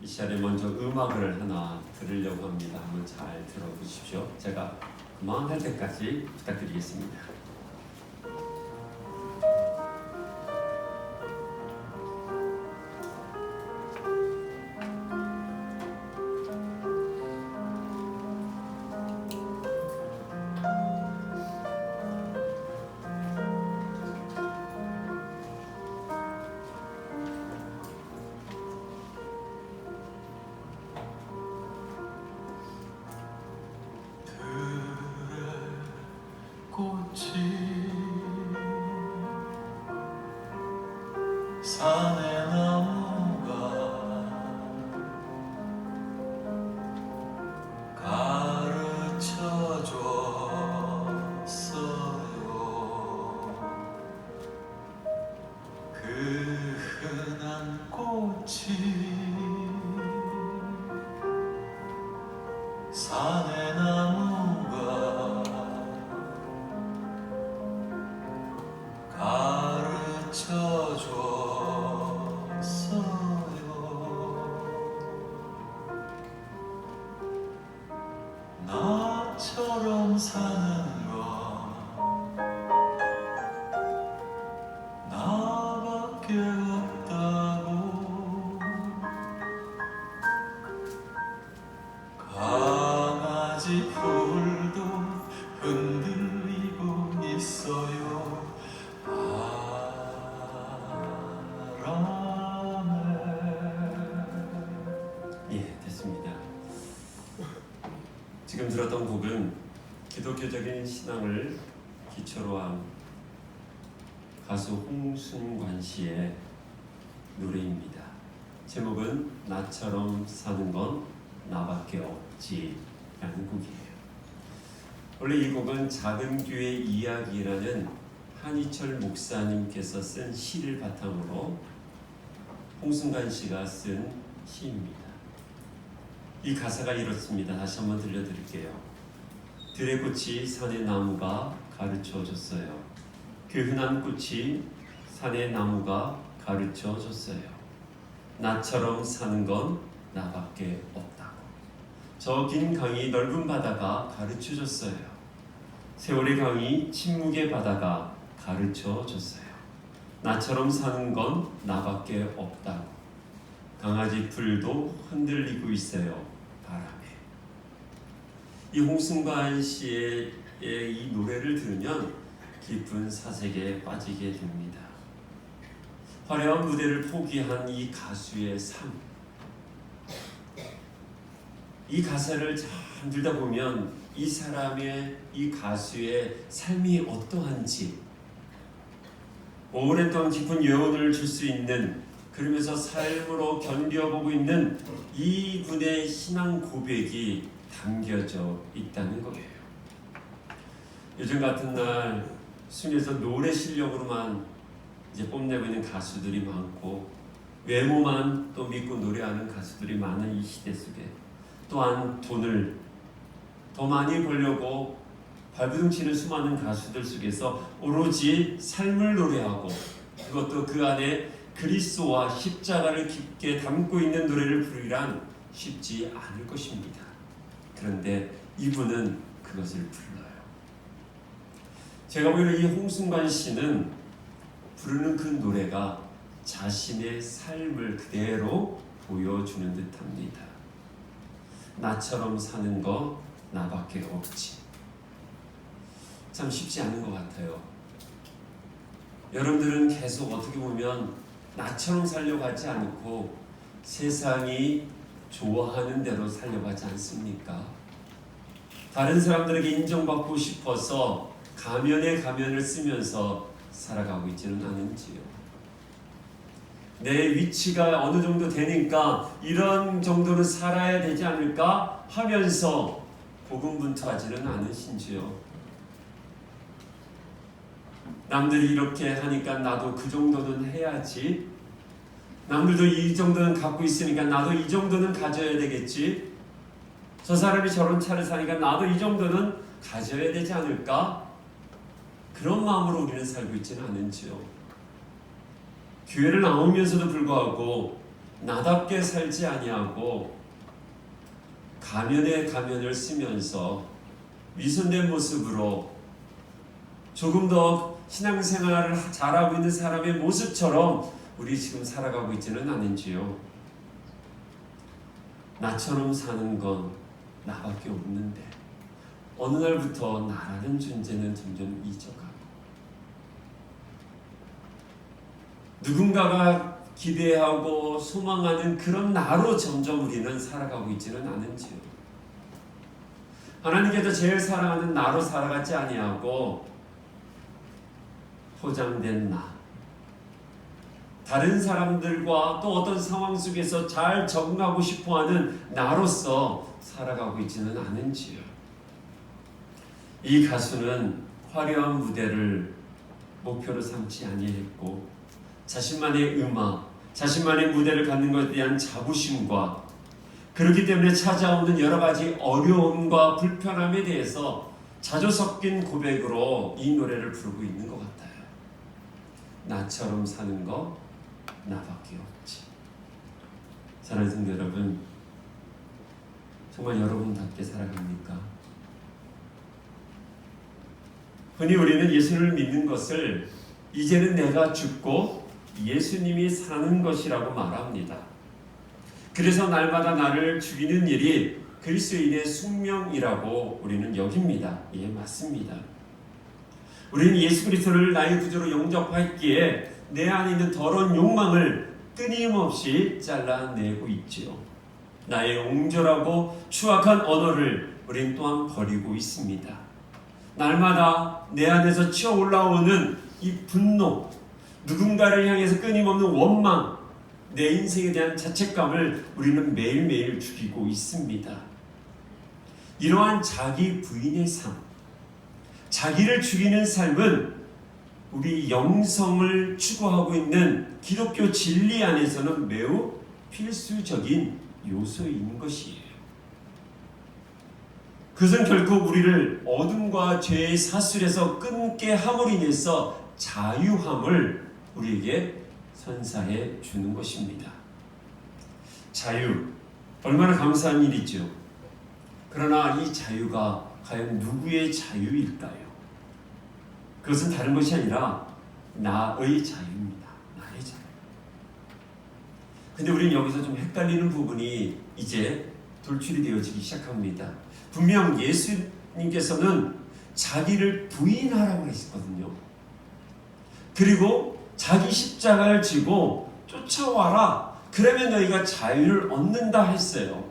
이 시간에 먼저 음악을 하나 들으려고 합니다. 한번 잘 들어보십시오. 제가 그만할 때까지 부탁드리겠습니다. 산의 나무가 가르쳐 줬어요. 그 흔한 꽃이 산의 나무가 가르쳐 줬어요. 나처럼 사는 건 나밖에 없다고. 강아지 풀도 흔들리고 있어요. 예, 됐습니다. 지금 들었던 곡은 기독교적인 신앙을 기초로 한 가수 홍순관 씨의 노래입니다. 제목은 나처럼 사는 건 나밖에 없지 라는 곡이에요. 원래 이 곡은 작은 교회 이야기라는 한희철 목사님께서 쓴 시를 바탕으로 홍순관 씨가 쓴 시입니다. 이 가사가 이렇습니다. 다시 한번 들려드릴게요. 들의 꽃이 산의 나무가 가르쳐줬어요. 그 흔한 꽃이 산의 나무가 가르쳐줬어요. 나처럼 사는 건 나밖에 없다고. 저 긴 강이 넓은 바다가 가르쳐줬어요. 세월의 강이 침묵의 바다가 가르쳐줬어요. 나처럼 사는 건 나밖에 없다고. 강아지 풀도 흔들리고 있어요. 바람에. 이 홍순관 씨의 이 노래를 들으면 깊은 사색에 빠지게 됩니다. 화려한 무대를 포기한 이 가수의 삶. 이 가사를 참 들다 보면 이 사람의, 이 가수의 삶이 어떠한지 오랫동안 깊은 여운을 줄 수 있는, 그러면서 삶으로 견뎌보고 있는 이분의 신앙 고백이 담겨져 있다는 거예요. 요즘 같은 날 순위에서 노래 실력으로만 이제 뽐내고 있는 가수들이 많고, 외모만 또 믿고 노래하는 가수들이 많은 이 시대 속에, 또한 돈을 더 많이 벌려고 발부둥치는 수많은 가수들 속에서 오로지 삶을 노래하고, 그것도 그 안에 그리스도와 십자가를 깊게 담고 있는 노래를 부르기란 쉽지 않을 것입니다. 그런데 이분은 그것을 불러요. 제가 보기에는 이 홍순관 씨는 부르는 그 노래가 자신의 삶을 그대로 보여주는 듯합니다. 나처럼 사는 거 나밖에 없지. 참 쉽지 않은 것 같아요. 여러분들은 계속 어떻게 보면 나처럼 살려고 하지 않고 세상이 좋아하는 대로 살려고 하지 않습니까? 다른 사람들에게 인정받고 싶어서 가면에 가면을 쓰면서 살아가고 있지는 않은지요. 내 위치가 어느 정도 되니까 이런 정도는 살아야 되지 않을까 하면서 고군분투하지는 않으신지요. 남들이 이렇게 하니까 나도 그 정도는 해야지. 남들도 이 정도는 갖고 있으니까 나도 이 정도는 가져야 되겠지. 저 사람이 저런 차를 사니까 나도 이 정도는 가져야 되지 않을까? 그런 마음으로 우리는 살고 있지는 않은지요. 교회를 나오면서도 불구하고 나답게 살지 아니하고 가면에 가면을 쓰면서 위선된 모습으로 조금 더 신앙생활을 잘하고 있는 사람의 모습처럼 우리 지금 살아가고 있지는 않은지요? 나처럼 사는 건 나밖에 없는데 어느 날부터 나라는 존재는 점점 잊어가고 누군가가 기대하고 소망하는 그런 나로 점점 우리는 살아가고 있지는 않은지요. 하나님께서 제일 사랑하는 나로 살아가지 아니하고 포장된 나, 다른 사람들과 또 어떤 상황 속에서 잘 적응하고 싶어하는 나로서 살아가고 있지는 않은지요. 이 가수는 화려한 무대를 목표로 삼지 아니했고 자신만의 음악, 자신만의 무대를 갖는 것에 대한 자부심과 그렇기 때문에 찾아오는 여러 가지 어려움과 불편함에 대해서 자주 섞인 고백으로 이 노래를 부르고 있는 것 같아요. 나처럼 사는 거 나밖에 없지. 사랑하는 성도 여러분, 정말 여러분답게 살아갑니까? 흔히 우리는 예수를 믿는 것을 이제는 내가 죽고 예수님이 사는 것이라고 말합니다. 그래서 날마다 나를 죽이는 일이 그리스도인의 숙명이라고 우리는 여깁니다. 예, 맞습니다. 우리는 예수 그리스도를 나의 구주로 영접했기에 내 안에 있는 더러운 욕망을 끊임없이 잘라내고 있지요. 나의 옹졸하고 추악한 언어를 우리는 또한 버리고 있습니다. 날마다 내 안에서 치어 올라오는 이 분노, 누군가를 향해서 끊임없는 원망, 내 인생에 대한 자책감을 우리는 매일매일 죽이고 있습니다. 이러한 자기 부인의 삶, 자기를 죽이는 삶은 우리 영성을 추구하고 있는 기독교 진리 안에서는 매우 필수적인 요소인 것이에요. 그것은 결국 우리를 어둠과 죄의 사슬에서 끊게 함으로 인해서 자유함을 우리에게 선사해 주는 것입니다. 자유, 얼마나 감사한 일이죠. 그러나 이 자유가 과연 누구의 자유일까요? 그것은 다른 것이 아니라 나의 자유입니다. 나의 자유. 근데 우리는 여기서 좀 헷갈리는 부분이 이제 돌출이 되어지기 시작합니다. 분명 예수님께서는 자기를 부인하라고 했거든요. 그리고 자기 십자가를 지고 쫓아와라. 그러면 너희가 자유를 얻는다 했어요.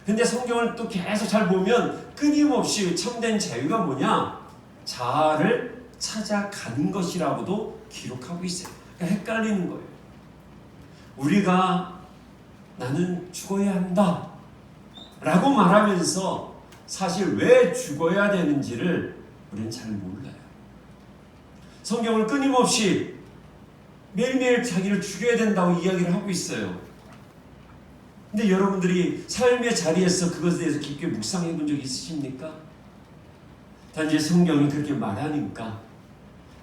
근데 성경을 또 계속 잘 보면 끊임없이 참된 자유가 뭐냐? 자아를 찾아가는 것이라고도 기록하고 있어요. 그러니까 헷갈리는 거예요. 우리가 나는 죽어야 한다 라고 말하면서 사실 왜 죽어야 되는지를 우리는 잘 몰라요. 성경을 끊임없이 매일매일 자기를 죽여야 된다고 이야기를 하고 있어요. 근데 여러분들이 삶의 자리에서 그것에 대해서 깊게 묵상해 본 적이 있으십니까? 단지 성경이 그렇게 말하니까,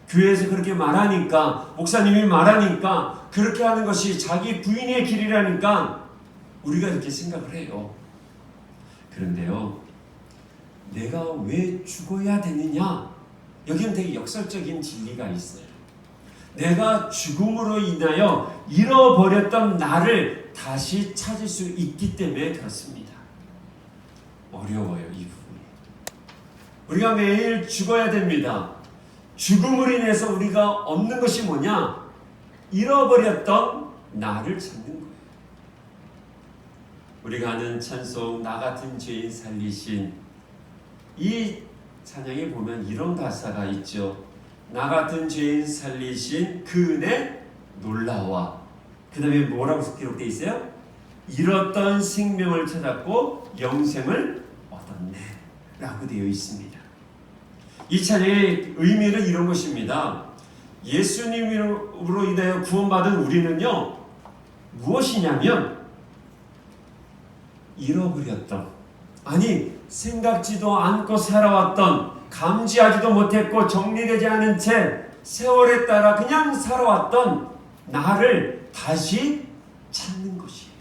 교회에서 그렇게 말하니까, 목사님이 말하니까 그렇게 하는 것이 자기 부인의 길이라니까 우리가 이렇게 생각을 해요. 그런데요, 내가 왜 죽어야 되느냐? 여기는 되게 역설적인 진리가 있어요. 내가 죽음으로 인하여 잃어버렸던 나를 다시 찾을 수 있기 때문에 그렇습니다. 어려워요, 이 부분이. 우리가 매일 죽어야 됩니다. 죽음으로 인해서 우리가 얻는 것이 뭐냐? 잃어버렸던 나를 찾는 거예요. 우리가 아는 찬송 나 같은 죄인 살리신, 이 찬양에 보면 이런 가사가 있죠. 나 같은 죄인 살리신 그 은혜 놀라와. 그 다음에 뭐라고 기록되어 있어요? 잃었던 생명을 찾았고 영생을 얻었네 라고 되어 있습니다. 이 찬양의 의미는 이런 것입니다. 예수님으로 인하여 구원받은 우리는요, 무엇이냐면 잃어버렸던, 아니 생각지도 않고 살아왔던, 감지하지도 못했고 정리되지 않은 채 세월에 따라 그냥 살아왔던 나를 다시 찾는 것이에요.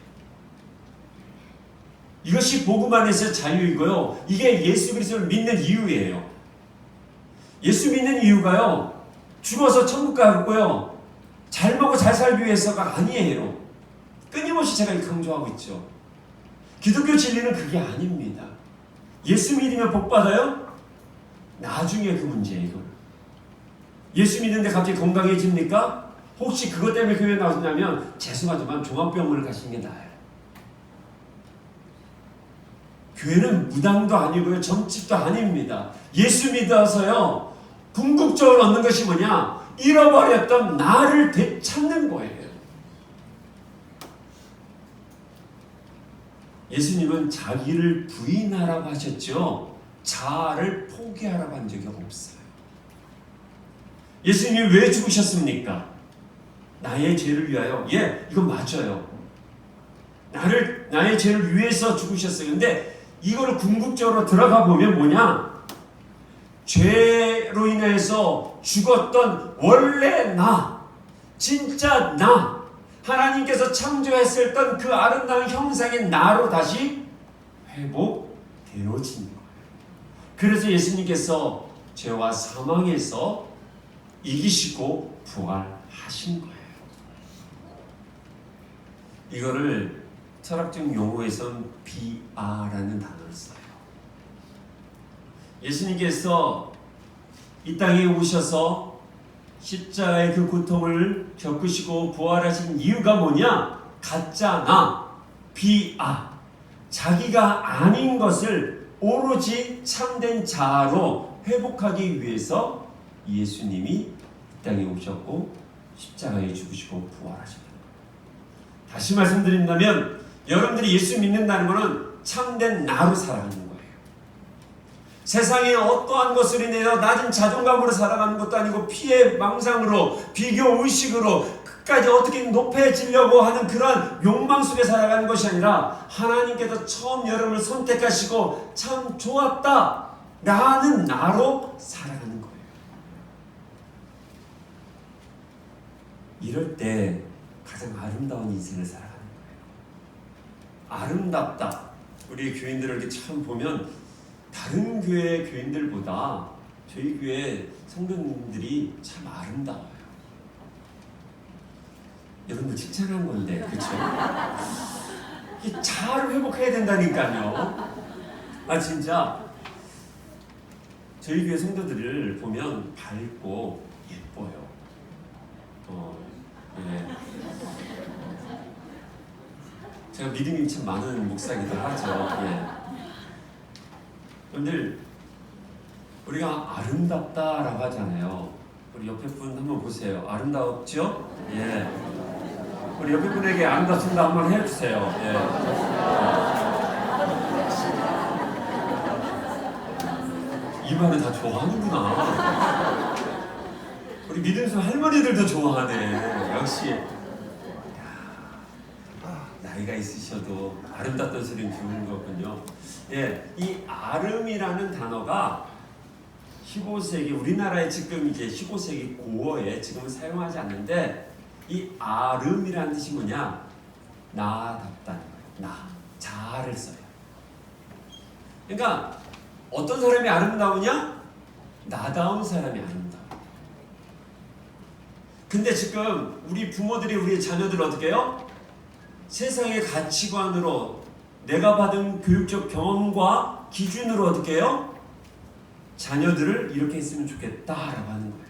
이것이 복음 안에서 자유이고요. 이게 예수 그리스도를 믿는 이유예요. 예수 믿는 이유가요. 죽어서 천국 가고요. 잘 먹고 잘 살기 위해서가 아니에요. 끊임없이 제가 강조하고 있죠. 기독교 진리는 그게 아닙니다. 예수 믿으면 복 받아요? 나중에 그 문제예요. 이거. 예수 믿는데 갑자기 건강해집니까? 혹시 그것 때문에 교회 나오냐면 죄송하지만 종합병원을 가시는 게 나아요. 교회는 무당도 아니고요. 점집도 아닙니다. 예수 믿어서요. 궁극적으로 얻는 것이 뭐냐? 잃어버렸던 나를 되찾는 거예요. 예수님은 자기를 부인하라고 하셨죠. 자아를 포기하라고 한 적이 없어요. 예수님이 왜 죽으셨습니까? 나의 죄를 위하여. 예, 이건 맞아요. 나의 죄를 위해서 죽으셨어요. 근데 이거를 궁극적으로 들어가 보면 뭐냐? 죄로 인해서 죽었던 원래 나, 진짜 나, 하나님께서 창조했을 그 아름다운 형상의 나로 다시 회복되어진 거예요. 그래서 예수님께서 죄와 사망에서 이기시고 부활하신 거예요. 이거를 철학적 용어에선 비아라는 단어를 써요. 예수님께서 이 땅에 오셔서 십자가의 그 고통을 겪으시고 부활하신 이유가 뭐냐? 가짜 나, 비아, 자기가 아닌 것을 오로지 참된 자아로 회복하기 위해서 예수님이 이 땅에 오셨고 십자가에 죽으시고 부활하셨다. 다시 말씀드린다면 여러분들이 예수 믿는다는 것은 참된 나로 살아가는 거예요. 세상에 어떠한 것을 인해서 낮은 자존감으로 살아가는 것도 아니고 피해 망상으로 비교 의식으로 끝까지 어떻게 높아지려고 하는 그러한 욕망 속에 살아가는 것이 아니라 하나님께서 처음 여러분을 선택하시고 참 좋았다 라는 나로 살아가는 거예요. 이럴 때 가장 아름다운 인생을 살아가는 거예요. 아름답다. 우리 교인들을 이렇게 참 보면 다른 교회 교인들보다 저희 교회 성도님들이 참 아름다워요. 여러분들 칭찬한 건데, 그렇죠? 이 자아를 회복해야 된다니까요. 아 진짜 저희 교회 성도들을 보면 밝고 예뻐요. 예. 제가 믿음이 참 많은 목사이기도 하죠. 예. 여러분들 우리가 아름답다라고 하잖아요. 우리 옆에 분 한번 보세요. 아름답죠? 예. 우리 옆에 분에게 아름답습니다 한번 해주세요. 예. 이 말을 다 좋아하는구나. 우리 믿음수 할머니들도 좋아하네. 역시 나이가 있으셔도 아름답다는 소리는 좋은 거군요. 예, 이 아름이라는 단어가 15세기 우리나라에 지금 이제 15세기 고어에 지금은 사용하지 않는데 이 아름이라는 뜻이 뭐냐? 나답다는 거예요. 나, 자아를 써요. 그러니까 어떤 사람이 아름다우냐? 나다운 사람이 아름다워. 근데 지금 우리 부모들이 우리 자녀들 어떻게 해요? 세상의 가치관으로 내가 받은 교육적 경험과 기준으로 어떻게 해요? 자녀들을 이렇게 했으면 좋겠다라고 하는 거예요.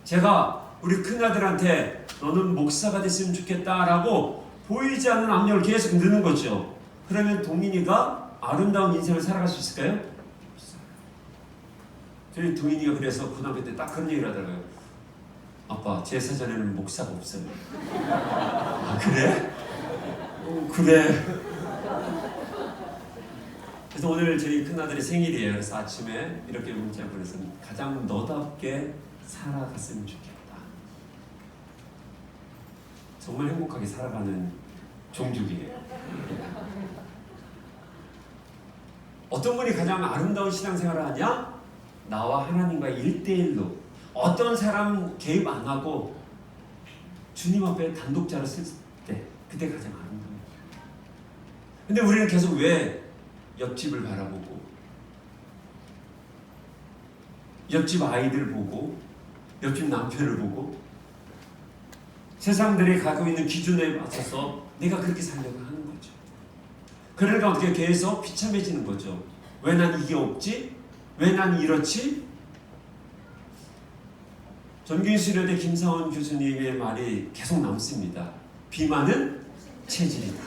제가 우리 큰아들한테 너는 목사가 됐으면 좋겠다라고 보이지 않는 압력을 계속 넣는 거죠. 그러면 동인이가 아름다운 인생을 살아갈 수 있을까요? 저희 동인이가 그래서 고등학교 때 딱 그런 얘기를 하더라고요. 아빠, 제 사전에는 목사가 없어요. 아 그래? 그래. 그래서 오늘 저희 큰아들이 생일이에요. 그래서 아침에 이렇게 문자 보내서 가장 너답게 살아갔으면 좋겠다. 정말 행복하게 살아가는 종족이에요. 어떤 분이 가장 아름다운 신앙생활을 하냐? 나와 하나님과 1대1로 어떤 사람 개입 안 하고 주님 앞에 단독자로 쓸 때 그때 가장 아름다운 거예요. 근데 우리는 계속 왜 옆집을 바라보고 옆집 아이들을 보고 옆집 남편을 보고 세상들이 갖고 있는 기준에 맞춰서 내가 그렇게 살려고 하는 거죠. 그러니까 어떻게 계속 비참해지는 거죠. 왜 난 이게 없지? 왜 난 이렇지? 전균수련대 김상원 교수님의 말이 계속 남습니다. 비만은 체질이다.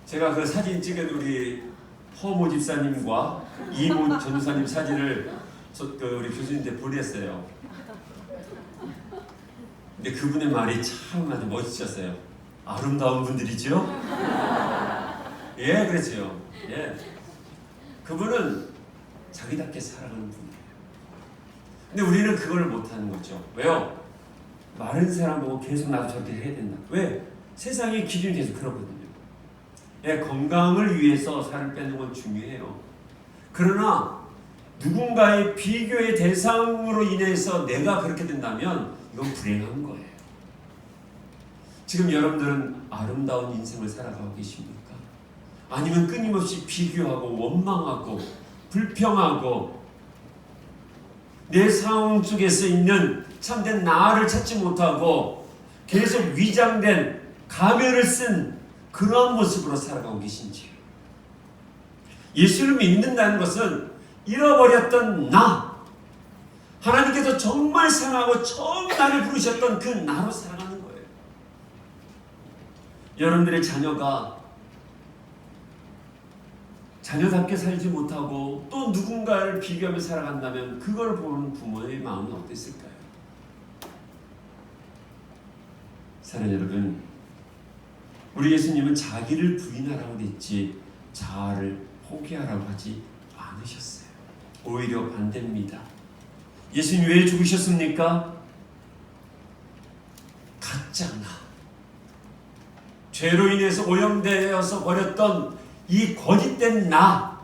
제가 그 사진 찍은 우리 허모 집사님과 이모 전사님 사진을 우리 교수님한테 보냈어요. 근데 그분의 말이 참 아주 멋지셨어요. 아름다운 분들이죠? 예, 그렇죠. 예. 그분은 자기답게 살아가는 분이에요. 근데 우리는 그걸 못하는 거죠. 왜요? 마른 사람 보고 계속 나도 저렇게 해야 된다. 왜? 세상의 기준이 계속 그렇거든요. 예, 건강을 위해서 살을 빼는 건 중요해요. 그러나 누군가의 비교의 대상으로 인해서 내가 그렇게 된다면 이건 불행한 거예요. 지금 여러분들은 아름다운 인생을 살아가고 계십니까? 아니면 끊임없이 비교하고 원망하고 불평하고 내 상황 속에서 있는 참된 나를 찾지 못하고 계속 위장된 가면을 쓴 그러한 모습으로 살아가고 계신지요? 예수를 믿는다는 것은 잃어버렸던 나, 하나님께서 정말 사랑하고 처음 나를 부르셨던 그 나로 살아가는 거예요. 여러분들의 자녀가 자녀답게 살지 못하고 또 누군가를 비교하며 살아간다면 그걸 보는 부모의 마음은 어땠을까요? 사랑하는 여러분, 우리 예수님은 자기를 부인하라고 했지 자아를 포기하라고 하지 않으셨어요. 오히려 반대입니다. 예수님 왜 죽으셨습니까? 가짜 나, 죄로 인해서 오염되어서 버렸던 이 거짓된 나,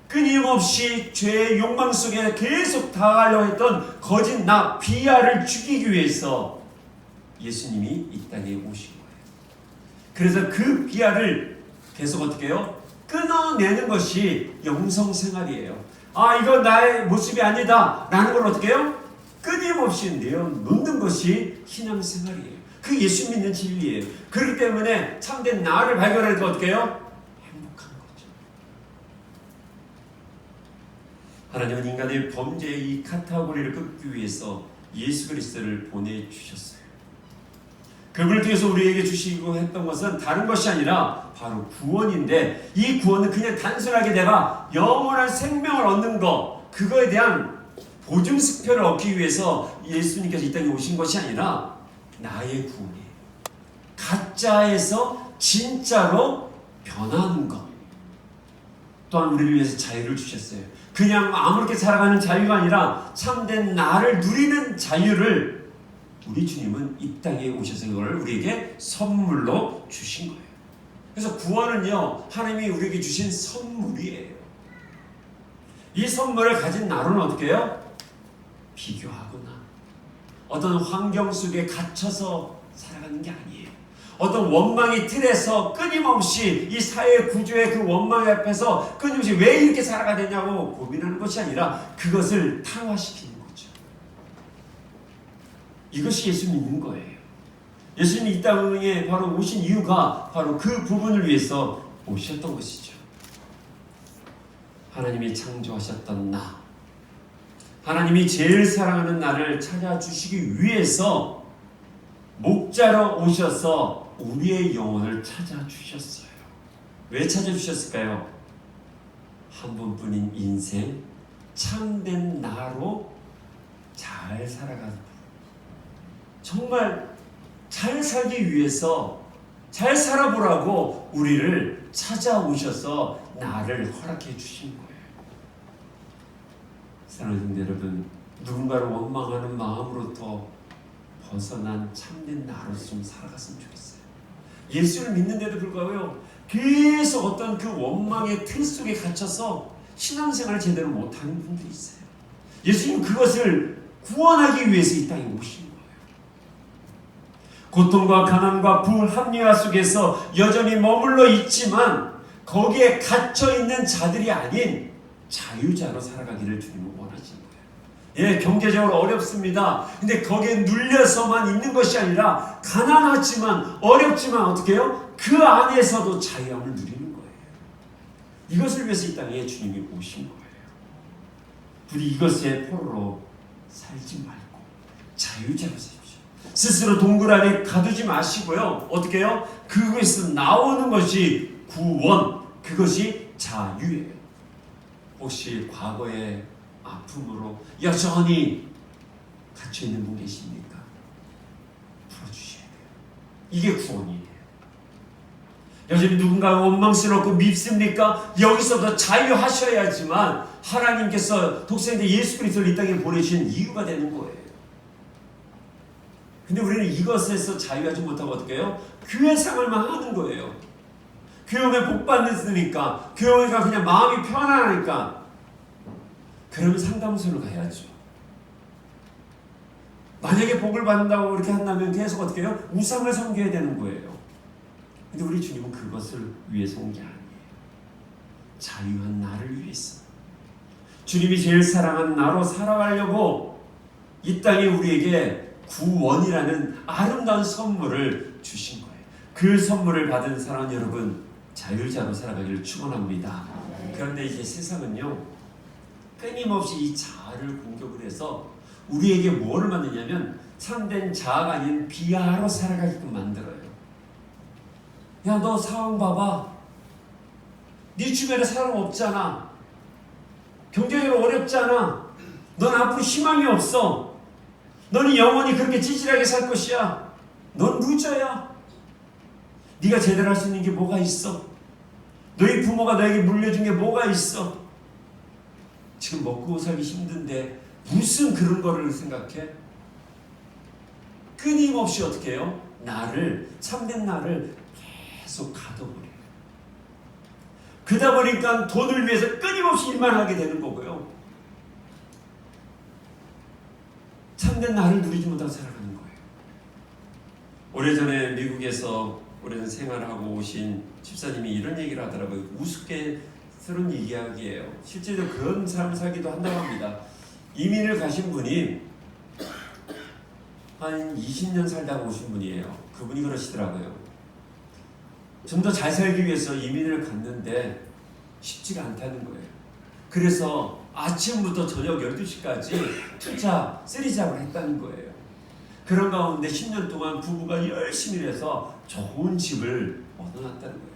끊임없이 죄의 욕망 속에 계속 다가가려고 했던 거짓 나, 비아를 죽이기 위해서 예수님이 이 땅에 오신 거예요. 그래서 그 비아를 계속 어떻게 해요? 끊어내는 것이 영성생활이에요. 아, 이거 나의 모습이 아니다 라는 걸 어떻게 해요? 끊임없이 내어놓는 것이 신앙생활이에요. 그 예수 믿는 진리예요. 그렇기 때문에 참된 나를 발견하니까 어떻게 해요? 행복한 거죠. 하나님은 인간의 범죄의 이 카테고리를 끊기 위해서 예수 그리스도를 보내주셨어요. 그분을 통해서 우리에게 주시고 했던 것은 다른 것이 아니라 바로 구원인데, 이 구원은 그냥 단순하게 내가 영원한 생명을 얻는 것, 그거에 대한 보증수표를 얻기 위해서 예수님께서 이 땅에 오신 것이 아니라 나의 구원이에요. 가짜에서 진짜로 변하는 것. 또한 우리를 위해서 자유를 주셨어요. 그냥 아무렇게 살아가는 자유가 아니라 참된 나를 누리는 자유를 우리 주님은 이 땅에 오셔서 이걸 우리에게 선물로 주신 거예요. 그래서 구원은요, 하나님이 우리에게 주신 선물이에요. 이 선물을 가진 나로는 어떻게 해요? 비교하거나 어떤 환경 속에 갇혀서 살아가는 게 아니에요. 어떤 원망의 틀에서 끊임없이 이 사회 구조의 그 원망 앞에서 끊임없이 왜 이렇게 살아가야 되냐고 고민하는 것이 아니라 그것을 타화시키는 거죠. 이것이 예수 믿는 거예요. 예수님이 이 땅에 바로 오신 이유가 바로 그 부분을 위해서 오셨던 것이죠. 하나님이 창조하셨던 나, 하나님이 제일 사랑하는 나를 찾아주시기 위해서 목자로 오셔서 우리의 영혼을 찾아주셨어요. 왜 찾아주셨을까요? 한 번뿐인 인생, 참된 나로 잘 살아가는, 정말 잘 살기 위해서 잘 살아보라고 우리를 찾아오셔서 나를 허락해 주신 거예요. 사랑하는 여러분, 누군가를 원망하는 마음으로부터 벗어난 참된 나로서 좀 살아갔으면 좋겠어요. 예수를 믿는데도 불구하고 계속 어떤 그 원망의 틀 속에 갇혀서 신앙생활을 제대로 못하는 분들이 있어요. 예수님은 그것을 구원하기 위해서 이 땅에 오신 거예요. 고통과 가난과 불합리화 속에서 여전히 머물러 있지만 거기에 갇혀 있는 자들이 아닌 자유자로 살아가기를 주님은 원하시는 거예요. 예, 경제적으로 어렵습니다. 근데 거기에 눌려서만 있는 것이 아니라 가난하지만 어렵지만 어떻게 해요? 그 안에서도 자유함을 누리는 거예요. 이것을 위해서 이 땅에 주님이 오신 거예요. 부디 이것에 포로로 살지 말고 자유자로 사십시오. 스스로 동굴 안에 가두지 마시고요. 어떻게 해요? 그것에서 나오는 것이 구원, 그것이 자유예요. 혹시 과거의 아픔으로 여전히 갇혀있는 분 계십니까? 풀어주셔야 돼요. 이게 구원이에요. 여전히 누군가 원망스럽고 밉습니까? 여기서도 자유하셔야지만 하나님께서 독생자 예수 그리스도를 이 땅에 보내신 이유가 되는 거예요. 근데 우리는 이것에서 자유하지 못하고 어떻게 해요? 교회 생활만 하는 거예요. 교회 오면 복 받으니까, 교회 오니까 그냥 마음이 편안하니까. 그러면 상담소를 가야죠. 만약에 복을 받는다고 이렇게 한다면 계속 어떻게 해요? 우상을 섬겨야 되는 거예요. 근데 우리 주님은 그것을 위해서 온 게 아니에요. 자유한 나를 위해서. 주님이 제일 사랑한 나로 살아가려고 이 땅에 우리에게 구원이라는 아름다운 선물을 주신 거예요. 그 선물을 받은 사랑하는 여러분, 자유자로 살아가기를 축원합니다. 그런데 이제 세상은요, 끊임없이 이 자아를 공격을 해서 우리에게 뭐를 만드냐면 참된 자아가 아닌 비하로 살아가게끔 만들어요. 야, 너 상황 봐봐. 네 주변에 사람 없잖아. 경제적으로 어렵잖아. 넌 앞으로 희망이 없어. 너는 영원히 그렇게 찌질하게 살 것이야. 넌 루저야. 네가 제대로 할 수 있는 게 뭐가 있어? 너희 부모가 너에게 물려준 게 뭐가 있어? 지금 먹고 살기 힘든데 무슨 그런 거를 생각해? 끊임없이 어떻게 해요? 나를, 참된 나를 계속 가둬버려요. 그러다 보니까 돈을 위해서 끊임없이 일만 하게 되는 거고요. 참된 나를 누리지 못하고 살아가는 거예요. 오래전에 미국에서 오랜 생활을 하고 오신 집사님이 이런 얘기를 하더라고요. 우스갯스러운 이야기예요. 실제로 그런 삶을 살기도 한다고 합니다. 이민을 가신 분이 한 20년 살다가 오신 분이에요. 그분이 그러시더라고요. 좀 더 잘 살기 위해서 이민을 갔는데 쉽지가 않다는 거예요. 그래서 아침부터 저녁 12시까지 투자, 쓰리잡을 했다는 거예요. 그런 가운데 10년 동안 부부가 열심히 해서 좋은 집을 얻어놨다는 거예요.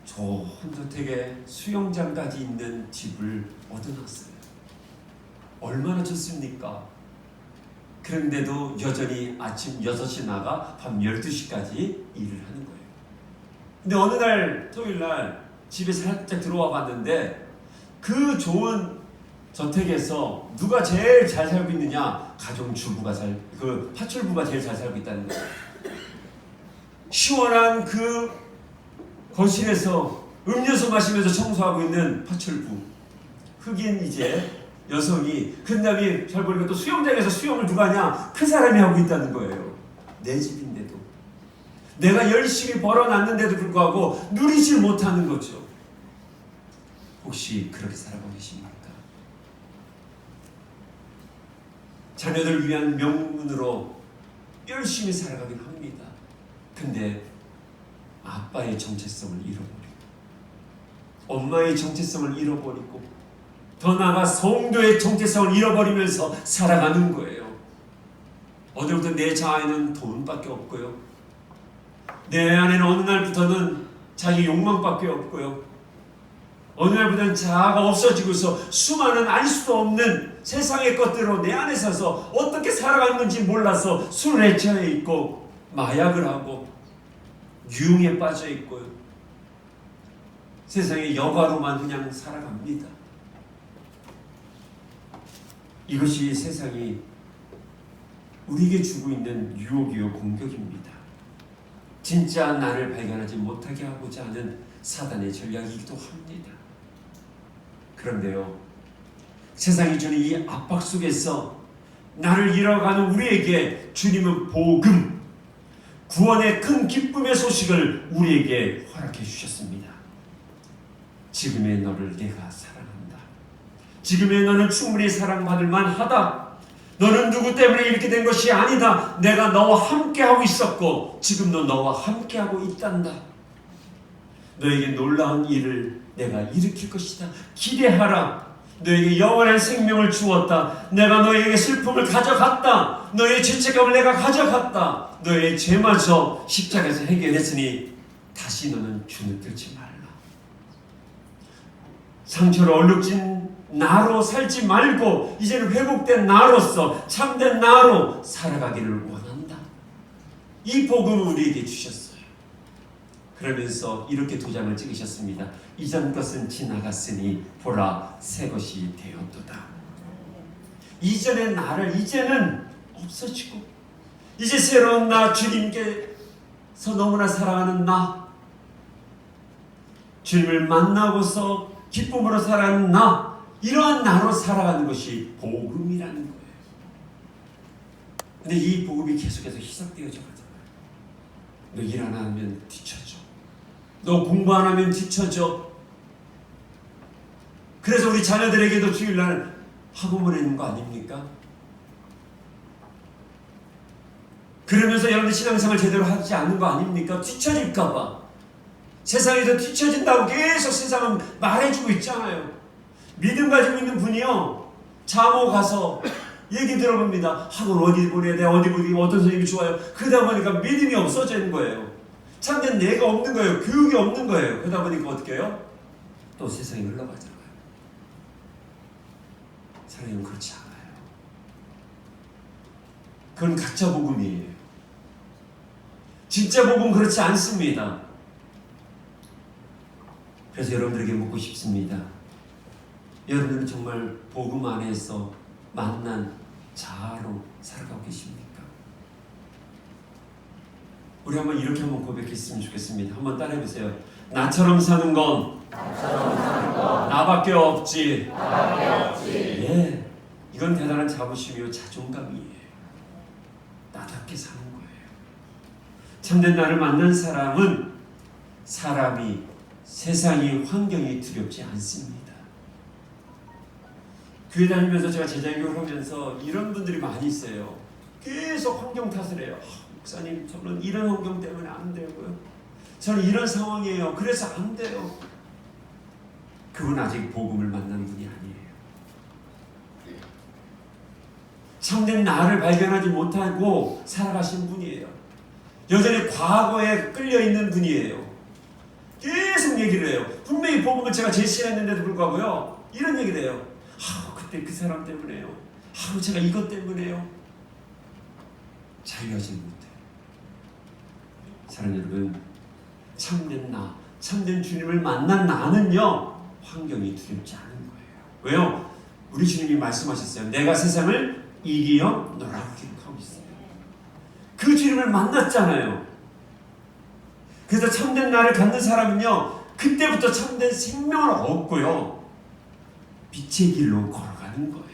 좋은 저택에 수영장까지 있는 집을 얻어놨어요. 얼마나 좋습니까? 그런데도 여전히 아침 6시 나가 밤 12시까지 일을 하는 거예요. 근데 어느 날 토요일 날 집에 살짝 들어와 봤는데 그 좋은 저택에서 누가 제일 잘 살고 있느냐? 가정주부가 그 파출부가 제일 잘 살고 있다는 거예요. 시원한 그 거실에서 음료수 마시면서 청소하고 있는 파출부. 흑인 이제 여성이 그 다음에 잘 보니까 또 수영장에서 수영을 누가 하냐? 그 사람이 하고 있다는 거예요. 내 집인데도. 내가 열심히 벌어놨는데도 불구하고 누리질 못하는 거죠. 혹시 그렇게 살아가고 계십니까? 자녀들 위한 명분으로 열심히 살아가긴 합니다. 근데 아빠의 정체성을 잃어버리고 엄마의 정체성을 잃어버리고 더 나아가 성도의 정체성을 잃어버리면서 살아가는 거예요. 어제부터 내 자아에는 돈밖에 없고요. 내 안에는 어느 날부터는 자기 욕망밖에 없고요. 어느 날부터는 자아가 없어지고서 수많은 알 수도 없는 세상의 것들로 내 안에 서서 어떻게 살아가는 건지 몰라서 술에 취해 있고 마약을 하고 유흥에 빠져 있고요. 세상의 여가로만 그냥 살아갑니다. 이것이 세상이 우리에게 주고 있는 유혹이요 공격입니다. 진짜 나를 발견하지 못하게 하고자 하는 사단의 전략이기도 합니다. 그런데요, 세상이 주는 이 압박 속에서 나를 잃어가는 우리에게 주님은 복음, 구원의 큰 기쁨의 소식을 우리에게 허락해 주셨습니다. 지금의 너를 내가 사랑한다. 지금의 너는 충분히 사랑받을 만하다. 너는 누구 때문에 이렇게 된 것이 아니다. 내가 너와 함께하고 있었고 지금도 너와 함께하고 있단다. 너에게 놀라운 일을 내가 일으킬 것이다. 기대하라. 너에게 영원한 생명을 주었다. 내가 너에게 슬픔을 가져갔다. 너의 죄책감을 내가 가져갔다. 너의 죄마저 십자가에서 해결했으니 다시 너는 주눅 들지 말라. 상처로 얼룩진 나로 살지 말고 이제는 회복된 나로서 참된 나로 살아가기를 원한다. 이 복음을 우리에게 주셨어요. 그러면서 이렇게 도장을 찍으셨습니다. 이전 것은 지나갔으니 보라 새 것이 되었도다. 이전의 나를 이제는 없어지고 이제 새로운 나, 주님께서 너무나 사랑하는 나, 주님을 만나고서 기쁨으로 살아가는 나, 이러한 나로 살아가는 것이 복음이라는 거예요. 근데 이 복음이 계속해서 희석되어져 가잖아요. 너 일 안 하면 뒤처져. 너 공부 안 하면 뒤처져. 그래서 우리 자녀들에게도 주일날 학원 보내는 거 아닙니까? 그러면서 여러분들 신앙생활 제대로 하지 않는 거 아닙니까? 뒤처질까 봐. 세상에서 뒤처진다고 계속 세상은 말해주고 있잖아요. 믿음 가지고 있는 분이요, 자모 가서 얘기 들어봅니다. 학원 어디 보내야 돼? 어디 보내야 돼? 어떤 선생님이 좋아요? 그러다 보니까 믿음이 없어지는 거예요. 참된 내가 없는 거예요. 교육이 없는 거예요. 그러다 보니까 어떻게 해요? 또 세상이 흘러가잖아요. 사랑은 그렇지 않아요. 그건 가짜 복음이에요. 진짜 복음은 그렇지 않습니다. 그래서 여러분들에게 묻고 싶습니다. 여러분은 정말 복음 안에서 만난 자아로 살아가고 계십니까? 우리 한번 이렇게 한번 고백했으면 좋겠습니다. 한번 따라해보세요. 나처럼 사는 건 나밖에 없지. 예, 이건 대단한 자부심이요 자존감이에요. 나답게 사는 거예요. 참된 나를 만난 사람은 사람이, 세상이, 환경이 두렵지 않습니다. 교회 다니면서 제가 제자교육을 하면서 이런 분들이 많이 있어요. 계속 환경 탓을 해요. 목사님, 저는 이런 환경 때문에 안 되고요. 저는 이런 상황이에요. 그래서 안 돼요. 그분 아직 복음을 만난 분이 아니에요. 참된 나를 발견하지 못하고 살아가신 분이에요. 여전히 과거에 끌려있는 분이에요. 계속 얘기를 해요. 분명히 복음을 제가 제시했는데도 불구하고요, 이런 얘기를 해요. 그때 그 사람 때문에요. 제가 이것 때문에요. 자유하지 못해요. 사랑하는 여러분, 참된 나, 참된 주님을 만난 나는요, 환경이 두렵지 않은 거예요. 왜요? 우리 주님이 말씀하셨어요. 내가 세상을 이기어 너라고 기록하고 있어요. 그 주님을 만났잖아요. 그래서 참된 나를 갖는 사람은요, 그때부터 참된 생명을 얻고요, 빛의 길로 걸어가는 거예요.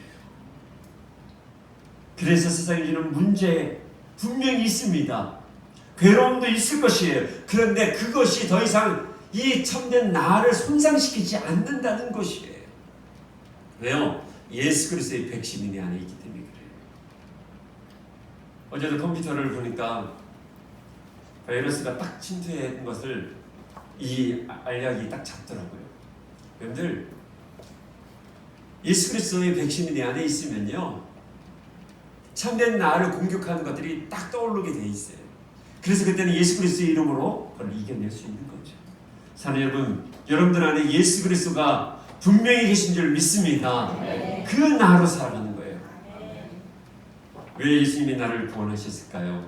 그래서 세상에 주는 문제 분명히 있습니다. 괴로움도 있을 것이에요. 그런데 그것이 더 이상 이 참된 나를 손상시키지 않는다는 것이에요. 왜요? 예수 그리스도의 백신이 내 안에 있기 때문에 그래요. 어제도 컴퓨터를 보니까 바이러스가 딱 침투한 것을 이 알약이 딱 잡더라고요. 여러분들, 예수 그리스도의 백신이 내 안에 있으면요, 참된 나를 공격하는 것들이 딱 떠오르게 돼 있어요. 그래서 그때는 예수 그리스도의 이름으로 그걸 이겨낼 수 있는 거죠. 사랑하는 여러분, 여러분들 안에 예수 그리스도가 분명히 계신 줄 믿습니다. 그 나로 살아가는 거예요. 왜 예수님이 나를 구원하셨을까요?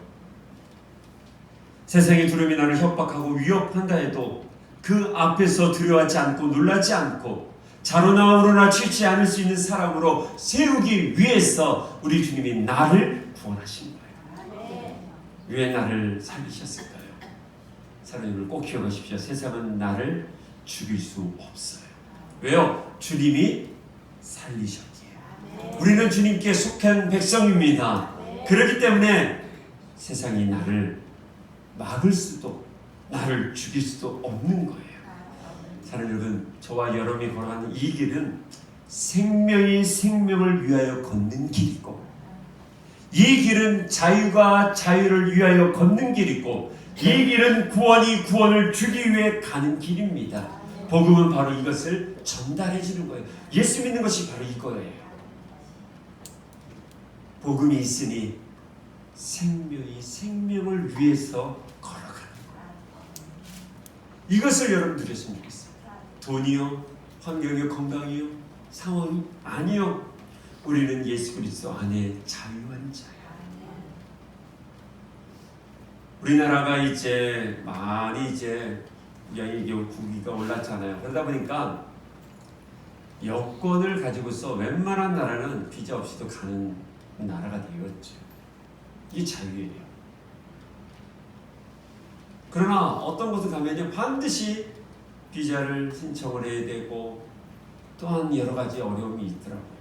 세상의 두려움이 나를 협박하고 위협한다 해도 그 앞에서 두려워하지 않고 놀라지 않고 자로나 우로나 취지 않을 수 있는 사람으로 세우기 위해서 우리 주님이 나를 구원하신 거예요. 왜 나를 살리셨을까요? 사랑님을 꼭 기억하십시오. 세상은 나를 죽일 수 없어요. 왜요? 주님이 살리셨기에. 우리는 주님께 속한 백성입니다. 그렇기 때문에 세상이 나를 막을 수도 나를 죽일 수도 없는 거예요. 사랑하는 여러분, 저와 여러분이 걸어가는 이 길은 생명이 생명을 위하여 걷는 길이고, 이 길은 자유가 자유를 위하여 걷는 길이고, 이 길은 구원이 구원을 주기 위해 가는 길입니다. 복음은 바로 이것을 전달해 주는 거예요. 예수 믿는 것이 바로 이거예요. 복음이 있으니 생명이 생명을 위해서 걸어가는 거예요. 이것을 여러분 누렸으면 좋겠어요. 돈이요, 환경이요, 건강이요, 상황이 아니요. 우리는 예수 그리스도 안에 자유한 자예요. 우리나라가 이제 많이 국위가 올랐잖아요. 그러다 보니까 여권을 가지고서 웬만한 나라는 비자 없이도 가는 나라가 되었죠. 이게 자유예요. 그러나 어떤 곳에 가면요, 반드시 비자를 신청을 해야 되고 또한 여러 가지 어려움이 있더라고요.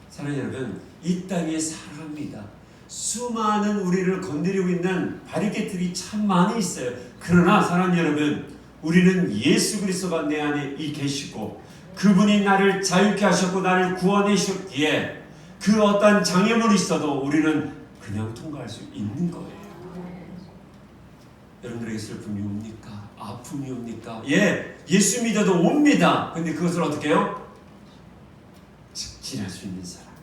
사랑하는 여러분, 이 땅에 살아갑니다. 수많은 우리를 건드리고 있는 바리케이트들이 참 많이 있어요. 그러나 사랑하는 여러분, 우리는 예수 그리스도가 내 안에 계시고 그분이 나를 자유케 하셨고 나를 구원해 주셨기에 그 어떤 장애물이 있어도 우리는 그냥 통과할 수 있는 거예요. 여러분들에게 슬픔이 옵니까? 아픔이 옵니까? 예, 예수 믿어도 옵니다. 근데 그것을 어떻게 해요? 직진할 수 있는 사람이에요.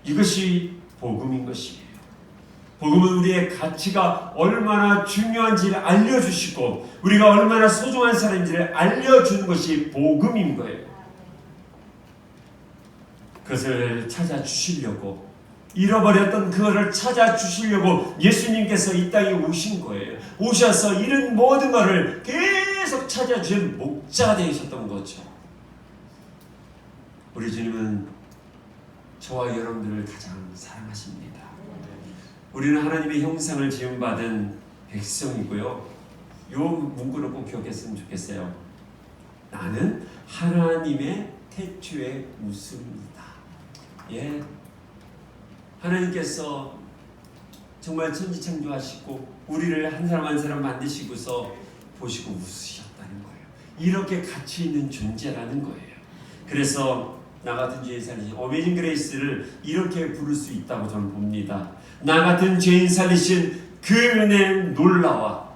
이것이 복음인 것이에요. 복음은 우리의 가치가 얼마나 중요한지를 알려주시고 우리가 얼마나 소중한 사람인지를 알려주는 것이 복음인 거예요. 그것을 찾아주시려고, 잃어버렸던 그거를 찾아주시려고 예수님께서 이 땅에 오신 거예요. 오셔서 이런 모든 것을 계속 찾아주신 목자가 되셨던 거죠. 우리 주님은 저와 여러분들을 가장 사랑하십니다. 우리는 하나님의 형상을 지음받은 백성이고요. 이 문구를 꼭 기억했으면 좋겠어요. 나는 하나님의 태초의 웃음이다. 예, 하나님께서 정말 천지창조하시고 우리를 한 사람 한 사람 만드시고서 보시고 웃으셨다는 거예요. 이렇게 가치 있는 존재라는 거예요. 그래서 나 같은 죄인 살리신 어메이징 그레이스를 이렇게 부를 수 있다고 저는 봅니다. 나 같은 죄인 살리신 그 은혜는 놀라와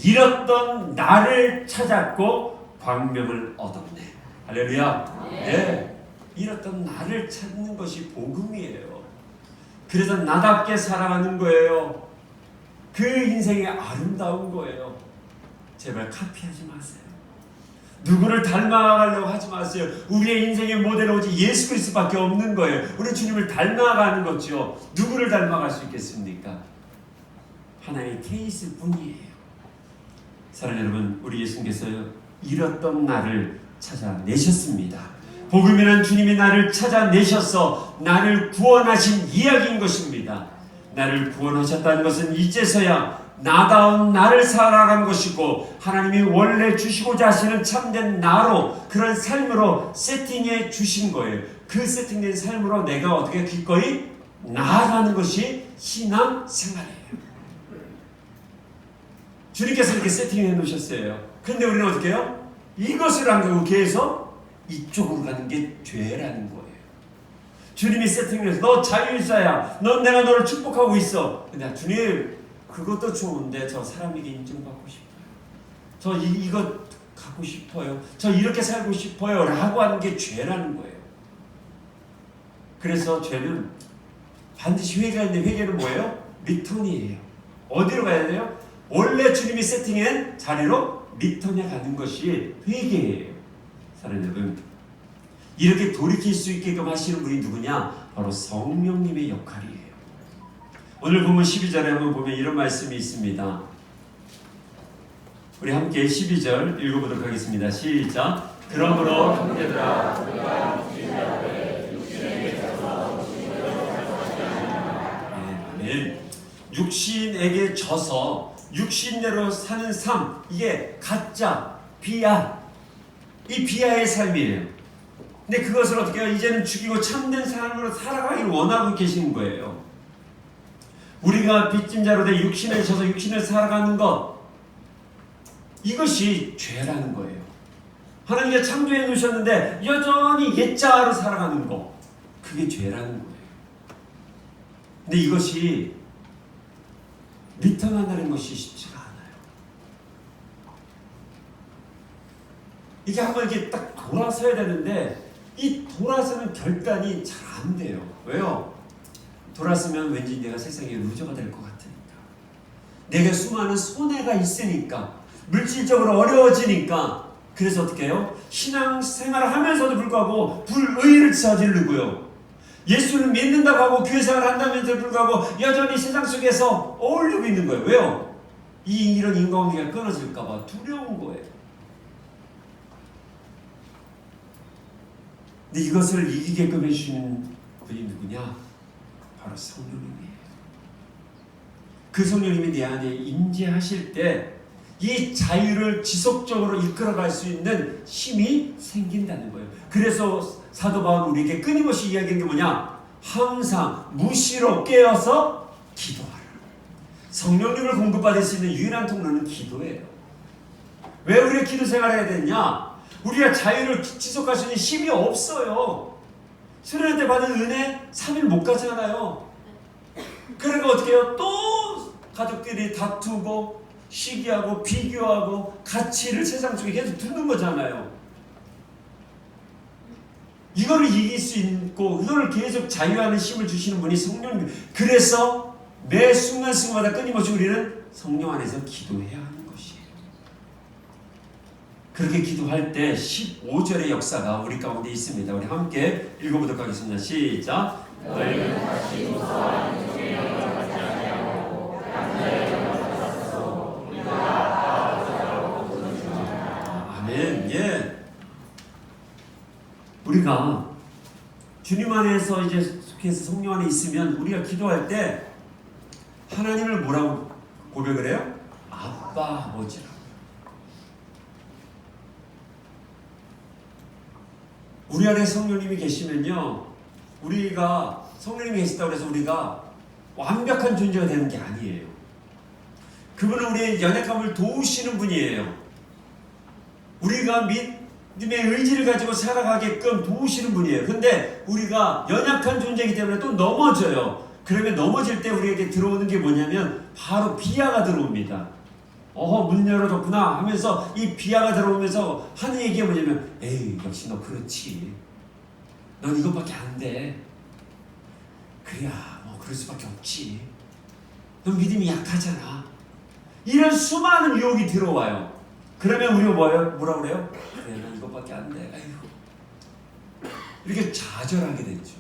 잃었던 나를 찾았고 광명을 얻었네. 할렐루야. 네. 잃었던 나를 찾는 것이 복음이에요. 그래서 나답게 살아가는 거예요. 그 인생이 아름다운 거예요. 제발 카피하지 마세요. 누구를 닮아가려고 하지 마세요. 우리의 인생의 모델은 오직 예수 그리스도밖에 없는 거예요. 우리 주님을 닮아가는 거죠. 누구를 닮아갈 수 있겠습니까? 하나의 케이스 뿐이에요. 사랑하는 여러분, 우리 예수님께서 잃었던 나를 찾아내셨습니다. 복음이란 주님이 나를 찾아내셔서 나를 구원하신 이야기인 것입니다. 나를 구원하셨다는 것은 이제서야 나다운 나를 살아간 것이고 하나님이 원래 주시고자 하시는 참된 나로 그런 삶으로 세팅해 주신 거예요. 그 세팅된 삶으로 내가 어떻게 기꺼이 나아가는 것이 신앙 생활이에요. 주님께서 이렇게 세팅해 놓으셨어요. 근데 우리는 어떻게 해요? 이것을 안 가고 계속 이쪽으로 가는 게 죄라는 거예요. 주님이 세팅해서 너 자유자야. 넌 내가 너를 축복하고 있어. 근데 주님 그것도 좋은데 저 사람에게 인정받고 싶어요. 저 이거 갖고 싶어요. 저 이렇게 살고 싶어요. 라고 하는 게 죄라는 거예요. 그래서 죄는 반드시 회개하는데 회개는 뭐예요? 리턴이에요. 어디로 가야 돼요? 원래 주님이 세팅한 자리로 리턴해 가는 것이 회개예요. 사랑하는 여러분, 이렇게 돌이킬 수 있게끔 하시는 분이 누구냐? 바로 성령님의 역할이에요. 오늘 본문 12절에 한번 보면 이런 말씀이 있습니다. 우리 함께 12절 읽어보도록 하겠습니다. 시작. 그러므로 형제들아 육신에게 져서 육신대로 사는 삶, 이게 가짜, 비야, 이 비야의 삶이에요. 근데 그것을 어떻게 해요? 이제는 죽이고 참된 삶으로 살아가기를 원하고 계시는 거예요. 우리가 빚진 자로 돼 육신에 져서 육신을 살아가는 것, 이것이 죄라는 거예요. 하나님께 창조해 놓으셨는데 여전히 옛자로 살아가는 것, 그게 죄라는 거예요. 근데 이것이 리턴한다는 것이 쉽지가 않아요. 이게 한번 이렇게 딱 돌아서야 되는데 이 돌아서는 결단이 잘 안 돼요. 왜요? 돌아서면 왠지 내가 세상에 루저가 될 것 같으니까, 내게 수많은 손해가 있으니까, 물질적으로 어려워지니까. 그래서 어떻게 해요? 신앙생활을 하면서도 불구하고 불의를 저지르고요, 예수를 믿는다고 하고 교회 생활을 한다면서 불구하고 여전히 세상 속에서 어울리고 있는 거예요. 왜요? 이런 인과관계가 끊어질까 봐 두려운 거예요. 근데 이것을 이기게끔 해주시는 분이 누구냐? 바로 성령님이에요. 그 성령님이 내 안에 임재하실 때 이 자유를 지속적으로 이끌어갈 수 있는 힘이 생긴다는 거예요. 그래서 사도 바울은 우리에게 끊임없이 이야기하는 게 뭐냐? 항상 무시로 깨어서 기도하라. 성령님을 공급받을 수 있는 유일한 통로는 기도예요. 왜 우리가 기도 생활을 해야 되냐? 우리가 자유를 지속할 수 있는 힘이 없어요. 수련회 때 받은 은혜 3일 못 가잖아요. 그러니까 어떻게 해요? 또 가족들이 다투고 시기하고 비교하고 가치를 세상 속에 계속 두는 거잖아요. 이거를 이길 수 있고 이거를 계속 자유하는 힘을 주시는 분이 성령님. 그래서 매 순간순간마다 끊임없이 우리는 성령 안에서 기도해야 하는 것이에요. 그렇게 기도할 때 15절의 역사가 우리 가운데 있습니다. 우리 함께 읽어보도록 하겠습니다. 시작. 너희는 다시 무서워하는 소리를 받지 아니하고 아멘. 예. 우리가 주님 안에서 이제 속해서 성령 안에 있으면 우리가 기도할 때 하나님을 뭐라고 고백을 해요? 아빠, 아버지라고. 우리 안에 성령님이 계시면요, 우리가 성령님이 계시다고 해서 우리가 완벽한 존재가 되는 게 아니에요. 그분은 우리의 연약함을 도우시는 분이에요. 우리가 믿음의 의지를 가지고 살아가게끔 도우시는 분이에요. 근데 우리가 연약한 존재이기 때문에 또 넘어져요. 그러면 넘어질 때 우리에게 들어오는 게 뭐냐면 바로 비하가 들어옵니다. 문 열어줬구나 하면서 이 비하가 들어오면서 하는 얘기가 뭐냐면, 에이 역시 너 그렇지, 넌 이것밖에 안 돼, 그래야 뭐 그럴 수밖에 없지, 넌 믿음이 약하잖아. 이런 수많은 유혹이 들어와요. 그러면 우리가 뭐라고 그래요? 그래, 난 이것밖에 안 돼, 아이고, 이렇게 좌절하게 되죠.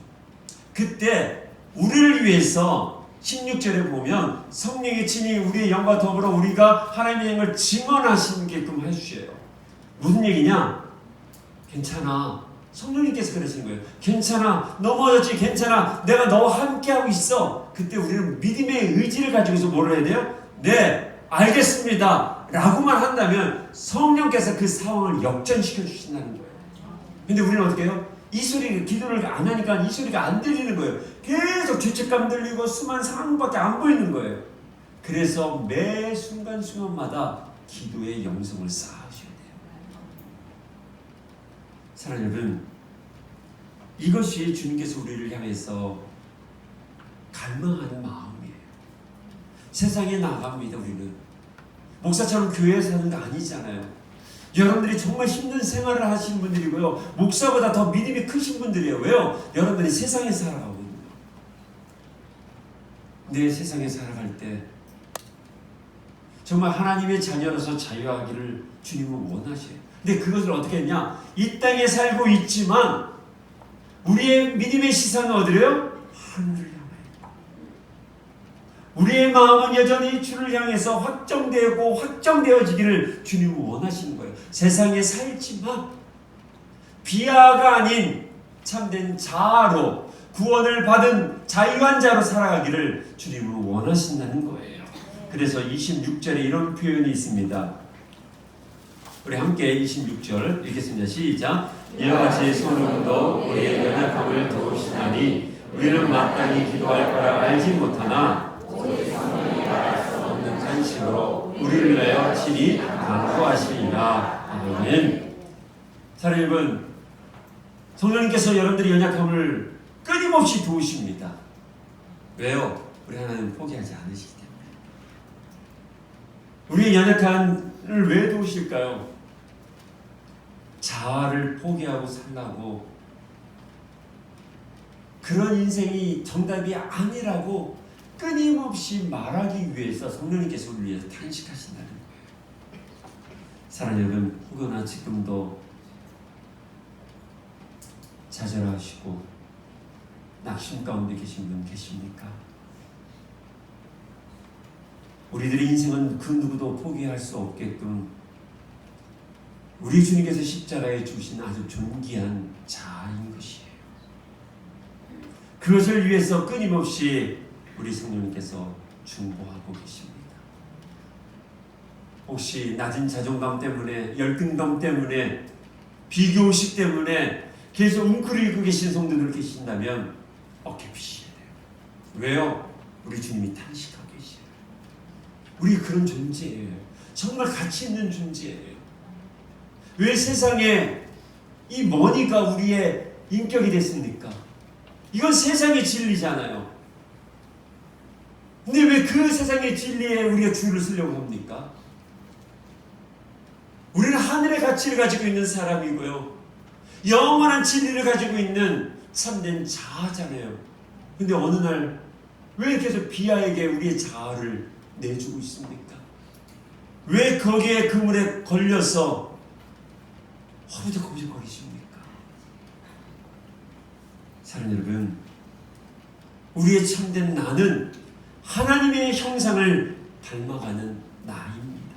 그때 우리를 위해서 16절에 보면 성령의 친히 우리의 영과 더불어 우리가 하나님의 영을 증언하시게끔 해주셔요. 무슨 얘기냐? 괜찮아, 성령님께서 그러시는 거예요. 괜찮아, 넘어졌지, 괜찮아, 내가 너와 함께하고 있어. 그때 우리는 믿음의 의지를 가지고서 뭐를 해야 돼요? 네, 알겠습니다 라고만 한다면 성령께서 그 상황을 역전시켜 주신다는 거예요. 근데 우리는 어떻게 해요? 이 소리, 기도를 안 하니까 이 소리가 안 들리는 거예요. 계속 죄책감 들리고 수많은 상황밖에 안 보이는 거예요. 그래서 매 순간순간마다 기도의 영성을 쌓으셔야 돼요. 사랑하는 여러분, 이것이 주님께서 우리를 향해서 갈망하는 마음이에요. 세상에 나갑니다. 우리는 목사처럼 교회에 사는 거 아니잖아요. 여러분들이 정말 힘든 생활을 하시는 분들이고요, 목사보다 더 믿음이 크신 분들이에요. 왜요? 여러분들이 세상에 살아가거든요. 내 세상에 살아갈 때 정말 하나님의 자녀로서 자유하기를 주님은 원하셔요. 근데 그것을 어떻게 했냐? 이 땅에 살고 있지만 우리의 믿음의 시선은 어디래요? 하늘을 향해. 우리의 마음은 여전히 주를 향해서 확정되고 확정되어지기를 주님은 원하시는 거예요. 세상에 살지만 비하가 아닌 참된 자아로 구원을 받은 자유한 자로 살아가기를 주님은 원하신다는 거예요. 그래서 26절에 이런 표현이 있습니다. 우리 함께 26절 읽겠습니다. 시작. 이와 같이 성령도 우리의 연약함을 도우시나니 우리는 마땅히 기도할 거라 알지 못하나 우리를 위하여 친히 강구하시리라. 아멘. 사랑하는 여러분, 성령님께서 여러분들의 연약함을 끊임없이 도우십니다. 왜요? 우리 하나님 포기하지 않으시기 때문에. 우리의 연약함을 왜 도우실까요? 자아를 포기하고 살라고, 그런 인생이 정답이 아니라고 끊임없이 말하기 위해서 성령님께서 우리를 위해서 탄식하신다는 거예요. 사랑하는 여러분, 혹여나 지금도 좌절하시고 낙심 가운데 계신 분 계십니까? 우리들의 인생은 그 누구도 포기할 수 없게끔 우리 주님께서 십자가에 주신 아주 존귀한 자아인 것이에요. 그것을 위해서 끊임없이 우리 성령님께서 중보하고 계십니다. 혹시 낮은 자존감 때문에, 열등감 때문에, 비교의식 때문에 계속 웅크리고 계신 성도들 계신다면 어깨 피셔야 돼요. 왜요? 우리 주님이 탄식하고 계시요. 우리 그런 존재예요. 정말 가치 있는 존재예요. 왜 세상에 이 머니가 우리의 인격이 됐습니까? 이건 세상의 진리잖아요. 근데 왜 그 세상의 진리에 우리가 줄을 서려고 합니까? 우리는 하늘의 가치를 가지고 있는 사람이고요, 영원한 진리를 가지고 있는 참된 자아잖아요. 근데 어느 날 왜 계속 비하에게 우리의 자아를 내주고 있습니까? 왜 거기에 그물에 걸려서 허우적허우적거리십니까? 사랑하는 여러분, 우리의 참된 나는 하나님의 형상을 닮아가는 나입니다.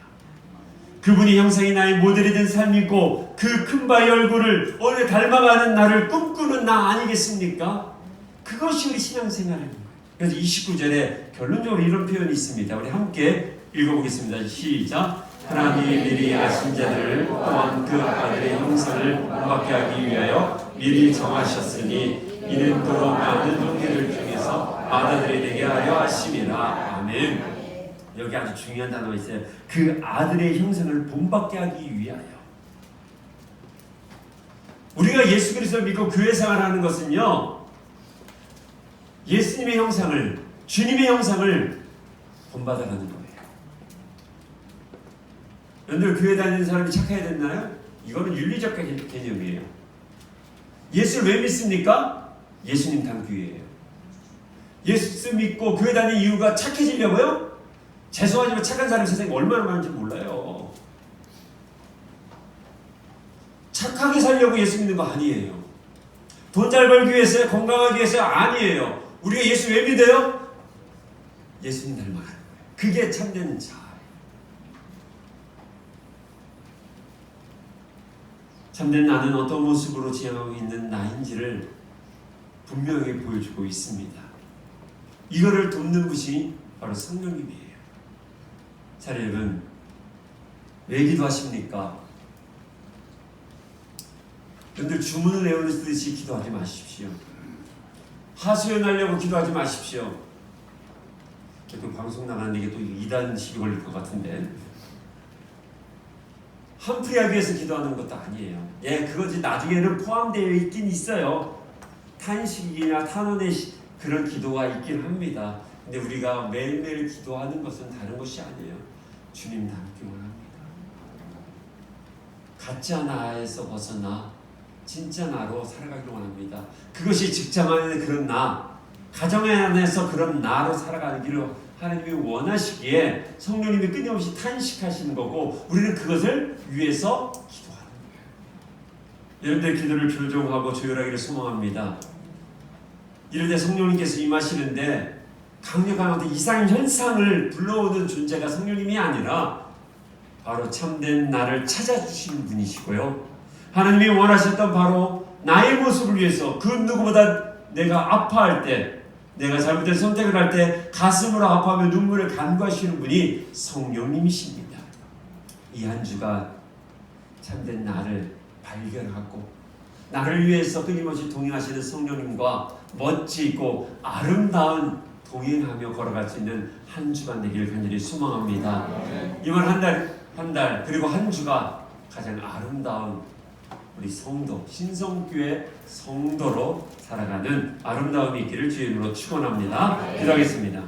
그분의 형상이 나의 모델이 된 삶이고 그 큰 바의 얼굴을 오늘 닮아가는 나를 꿈꾸는 나 아니겠습니까? 그것이 우리 신앙생활입니다. 그래서 29절에 결론적으로 이런 표현이 있습니다. 우리 함께 읽어보겠습니다. 시작. 하나님이 미리 아신 자들을 또한 그 아들의 형상을 본받게 하기 위하여 미리 정하셨으니 이는 또 많은 종들을 중에서 아들이 되게 하려 하심이라. 아멘. 여기 아주 중요한 단어가 있어요. 그 아들의 형상을 본받게 하기 위하여. 우리가 예수 그리스도를 믿고 교회 생활하는 것은요, 예수님의 형상을, 주님의 형상을 본받아가는 거예요. 여러분들 교회 다니는 사람이 착해야 됐나요? 이거는 윤리적 개념이에요. 예수를 왜 믿습니까? 예수님 닮기 위해요. 예수 믿고 교회 다니는 이유가 착해지려고요? 죄송하지만 착한 사람이 세상에 얼마나 많은지 몰라요. 착하게 살려고 예수 믿는 거 아니에요. 돈 잘 벌기 위해서요? 건강하기 위해서요? 아니에요. 우리가 예수 왜 믿어요? 예수님 닮아가는 거예요. 그게 참된 자아예요. 참된 나는 어떤 모습으로 지향하고 있는 나인지를 분명히 보여주고 있습니다. 이거를 돕는 분이 바로 성령님이에요. 자, 여러분, 왜 기도하십니까? 여러분들 주문을 외우듯이 기도하지 마십시오. 하소연하려고 기도하지 마십시오. 또 방송 나가는데 이게 또 2단 시비 걸릴 것 같은데, 한풀이 하기 위해서 기도하는 것도 아니에요. 예, 그것이 나중에는 포함되어 있긴 있어요. 탄식이나 탄원의 그런 기도가 있긴 합니다. 근데 우리가 매일매일 기도하는 것은 다른 것이 아니에요. 주님 닮기만 합니다. 가짜 나에서 벗어나 진짜 나로 살아가기를 원합니다. 그것이 직장 안에 그런 나, 가정 안에서 그런 나로 살아가는 길을 하나님이 원하시기에 성령님이 끊임없이 탄식하시는 거고, 우리는 그것을 위해서 기도하는 거예요. 여러분들 기도를 조정하고 조율하기를 소망합니다. 이럴 때 성령님께서 임하시는데 강력한 어떤 이상현상을 불러오는 존재가 성령님이 아니라 바로 참된 나를 찾아주시는 분이시고요, 하나님이 원하셨던 바로 나의 모습을 위해서 그 누구보다 내가 아파할 때, 내가 잘못된 선택을 할 때 가슴으로 아파하며 눈물을 간구하시는 분이 성령님이십니다. 이 한 주가 참된 나를 발견하고 나를 위해서 끊임없이 동행하시는 성령님과 멋지고 아름다운 동행하며 걸어갈 수 있는 한 주간 되기를 간절히 소망합니다. 이번 한 달 그리고 한 주가 가장 아름다운 우리 성도, 신성교회 성도로 살아가는 아름다움이 있기를 주의 이름으로 축원합니다. 기도하겠습니다.